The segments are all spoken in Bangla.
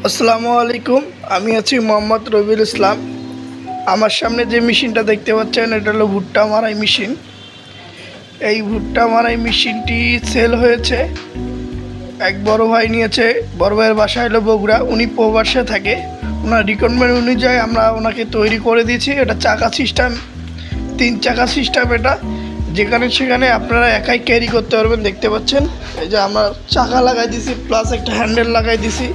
আসসালামু আলাইকুম। আমি আছি মোহাম্মদ রবিউল ইসলাম। আমার সামনে যে মেশিনটা দেখতে পাচ্ছেন এটা হলো ভুট্টা মারাই মেশিন। এই ভুট্টা মারাই মেশিনটি সেল হয়েছে, এক বড় ভাই নিয়েছে। বড় ভাইয়ের বাসা হলো বগুড়া, উনি প্রবাসে থাকে। ওনার রিকোয়ারমেন্ট অনুযায়ী আমরা ওনাকে তৈরি করে দিয়েছি। এটা চাকা সিস্টেম, 3 চাকা সিস্টেম। এটা যেখানে সেখানে আপনারা একাই ক্যারি করতে পারবেন। দেখতে পাচ্ছেন এই যে আমরা চাকা লাগাই দিছি, প্লাস একটা হ্যান্ডেল লাগাই দিছি।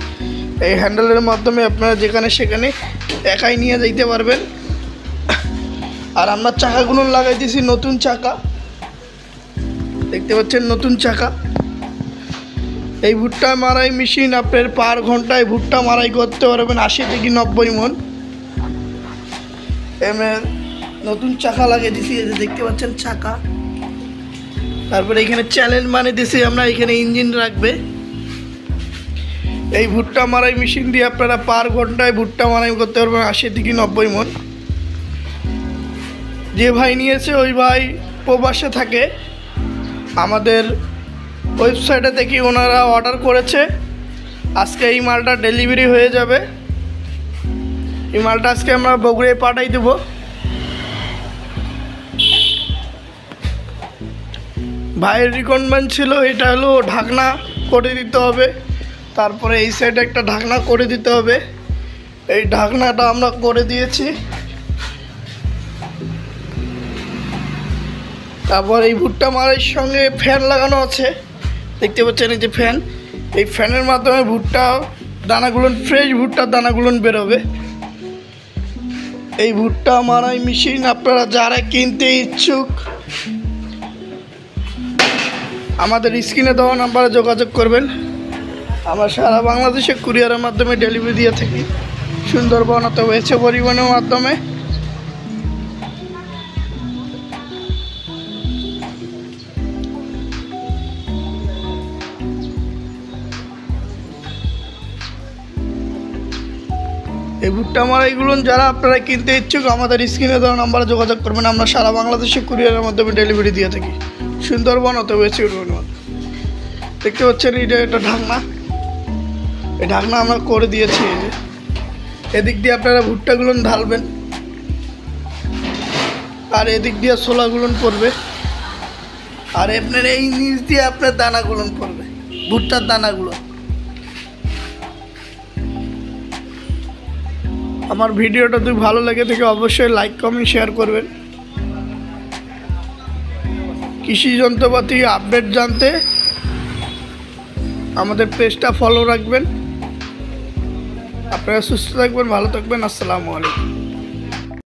এই হ্যান্ডেলের মাধ্যমে আপনারা যেখানে সেখানে একাই নিয়ে যাইতে পারবেন। আর আমরা চাকাগুলো লাগাই দিছি নতুন চাকা, দেখতে পাচ্ছেন নতুন চাকা। এই ভুট্টা মারাই মেশিন আপনার পার ঘন্টায় ভুট্টা মারাই করতে পারবেন 80 থেকে 90 মণ। এমএর নতুন চাকা লাগিয়ে দিছি, এই যে দেখতে পাচ্ছেন চাকা। তারপরে এখানে চ্যানেল মানে দিছি আমরা, এখানে ইঞ্জিন রাখবে। এই ভুট্টা মারাই মেশিন দিয়ে আপনারা পার ঘন্টায় ভুট্টা মারাই করতে পারবেন 80 থেকে 90 মণ। যে ভাই নিয়েছে ওই ভাই প্রবাসে থাকে। আমাদের ওয়েবসাইটে থেকে ওনারা অর্ডার করেছে। আজকে এই মালটা ডেলিভারি হয়ে যাবে। এই মালটা আজকে আমরা বগুড়ায় পাঠাই দেবো। ভাইয়ের রিকোয়ারমেন্ট ছিল এটা হলো ঢাকনা করে দিতে হবে, তারপরে এই সাইডে একটা ঢাকনা করে দিতে হবে। এই ঢাকনাটা আমরা করে দিয়েছি। তারপর এই ভুট্টা মারার সঙ্গে ফ্যান লাগানো আছে, দেখতে পাচ্ছেন এই যে ফ্যান। এই ফ্যানের মাধ্যমে ভুট্টা দানাগুলো, ফ্রেশ ভুট্টার দানাগুলো বেরোবে। এই ভুট্টা মারাই মেশিন আপনারা যারা কিনতে ইচ্ছুক আমাদের স্ক্রিনে দেওয়া নাম্বারে যোগাযোগ করবেন। আমরা সারা বাংলাদেশে কুরিয়ারের মাধ্যমে ডেলিভারি দিয়ে থাকি, সুন্দরবন অথবা এসে পরিবহনের মাধ্যমে। এই ভুট্টা মারাইগুলো যারা আপনারা কিনতে ইচ্ছুক আমাদের স্ক্রিনে দেওয়া নাম্বারে যোগাযোগ করবেন। আমরা সারা বাংলাদেশে কুরিয়ারের মাধ্যমে ডেলিভারি দিয়ে থাকি, সুন্দরবন অথবা এসে পরিবহনের মাধ্যমে। দেখতে পাচ্ছেন এটা ঢাকনা, এই ঢাকনা আমরা করে দিয়েছি। এই যে এদিক দিয়ে আপনারা ভুট্টাগুলো ঢালবেন, আর এদিক দিয়ে ছোলাগুলো পড়বে, আর আপনার এই নিচ দিয়ে আপনার দানাগুলো পড়বে, ভুট্টার দানাগুলো। আমার ভিডিওটা যদি ভালো লাগে থাকে অবশ্যই লাইক কমেন্ট শেয়ার করবেন। কৃষি যন্ত্রপাতি আপডেট জানতে আমাদের পেজটা ফলো রাখবেন। আপনারা সুস্থ থাকবেন, ভালো থাকবেন। আসসালামু আলাইকুম।